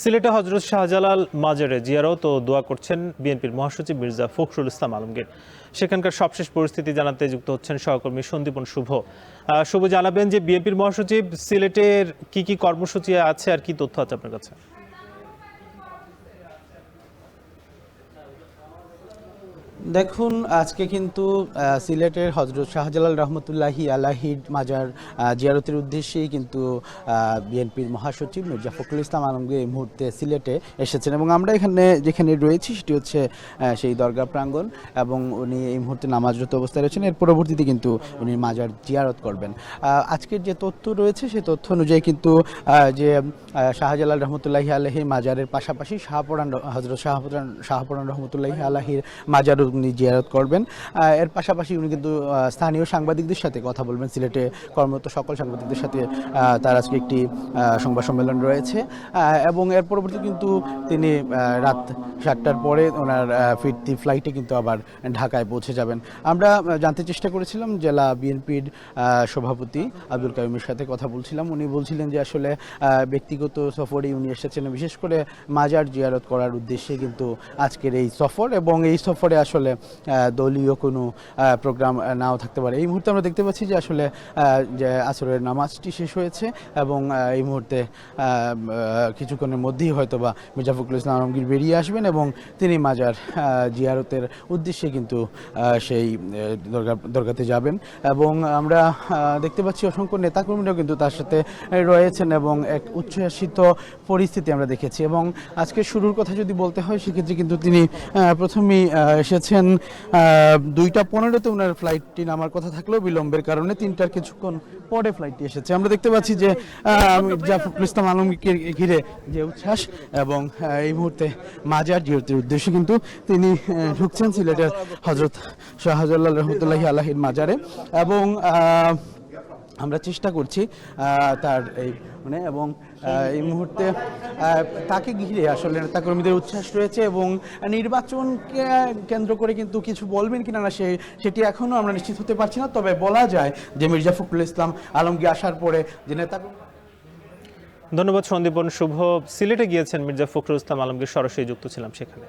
সিলেটে হযরত শাহজালাল মাজারে জিয়ারত ও দোয়া করছেন বিএনপির মহাসচিব মির্জা ফখরুল ইসলাম আলমগীর। সেখানকার সবশেষ পরিস্থিতি জানাতে যুক্ত হচ্ছেন সহকর্মী সন্দীপন শুভ। শুভ, জানাবেন যে বিএনপির মহাসচিব সিলেটের কি কর্মসূচি আছে আর কি তথ্য আছে আপনার কাছে? দেখুন, আজকে কিন্তু সিলেটের হযরত শাহজালাল রহমতুল্লাহি আলাহির মাজার জিয়ারতের উদ্দেশ্যেই কিন্তু বিএনপির মহাসচিব মির্জা ফখরুল ইসলাম আলমগীর এই মুহূর্তে সিলেটে এসেছেন এবং আমরা যেখানে রয়েছি সেটি হচ্ছে সেই দরগা প্রাঙ্গণ এবং উনি এই মুহূর্তে নামাজরত অবস্থায় রয়েছেন। এর পরবর্তীতে কিন্তু উনি মাজার জিয়ারত করবেন। আজকের যে তথ্য রয়েছে সেই তথ্য অনুযায়ী কিন্তু যে শাহজালাল রহমতুল্লাহি আলাহির মাজারের পাশাপাশি হযরত শাহপরান রহমতুল্লাহি আলাহির মাজার উনি জিয়ারত করবেন। এর পাশাপাশি উনি কিন্তু স্থানীয় সাংবাদিকদের সাথে কথা বলবেন। সিলেটে কর্মরত সকল সাংবাদিকদের সাথে তার আজকে একটি সংবাদ সম্মেলন রয়েছে এবং এর পরবর্তী কিন্তু তিনি রাত 7টার পরে ওনার ফিরতি ফ্লাইটে কিন্তু আবার ঢাকায় পৌঁছে যাবেন। আমরা জানতে চেষ্টা করেছিলাম জেলা বিএনপির সভাপতি আব্দুল কাইয়ুমের সাথে কথা বলছিলাম। উনি বলছিলেন যে আসলে ব্যক্তিগত সফরে উনি এসেছেন, বিশেষ করে মাজার জিয়ারত করার উদ্দেশ্যে কিন্তু আজকের এই সফর, এবং এই সফরে আসলে দলীয় কোনো প্রোগ্রাম নাও থাকতে পারে। এই মুহূর্তে আমরা দেখতে পাচ্ছি যে আসলে যে আসরের নামাজটি শেষ হয়েছে এবং এই মুহূর্তে কিছুক্ষণের মধ্যেই হয়তোবা মির্জা ফখরুল ইসলাম আলমগীর বেরিয়ে আসবেন এবং তিনি মাজার জিয়ারতের উদ্দেশ্যে কিন্তু সেই দরগাতে যাবেন এবং আমরা দেখতে পাচ্ছি অসংখ্য নেতাকর্মীরাও কিন্তু তার সাথে রয়েছেন এবং এক উচ্ছ্বাসিত পরিস্থিতি আমরা দেখেছি। এবং আজকে শুরুর কথা যদি বলতে হয় সেক্ষেত্রে কিন্তু তিনি প্রথমেই এসেছেন 2:15-তে ওনার ফ্লাইটটি নামার কথা থাকলেও বিলম্বের কারণে 3টার কিছুক্ষণ পরে ফ্লাইটটি এসেছে। আমরা দেখতে পাচ্ছি যে মির্জা ফখরুল ইসলাম আলমগীরকে ঘিরে যে উচ্ছ্বাস এবং এই মুহূর্তে মাজার জিয়ারতের উদ্দেশ্যে কিন্তু তিনি ঢুকছেন সিলেটের হযরত শাহজালাল রহমতুল্লাহি আলাহির মাজারে এবং আমরা চেষ্টা করছি তার এবং এই মুহূর্তে তাকে ঘিরে আসলে নেতাকর্মীদের উচ্ছ্বাস রয়েছে এবং নির্বাচনকে কেন্দ্র করে কিন্তু কিছু বলবেন কিনা না সেটি এখনও আমরা নিশ্চিত হতে পারছি না। তবে বলা যায় যে মির্জা ফখরুল ইসলাম আলমগীর আসার পরে যে নেতাকর্মী। ধন্যবাদ সন্দীপন শুভ। সিলেটে গিয়েছেন মির্জা ফখরুল ইসলাম আলমগীর, সরাসরি যুক্ত ছিলাম সেখানে।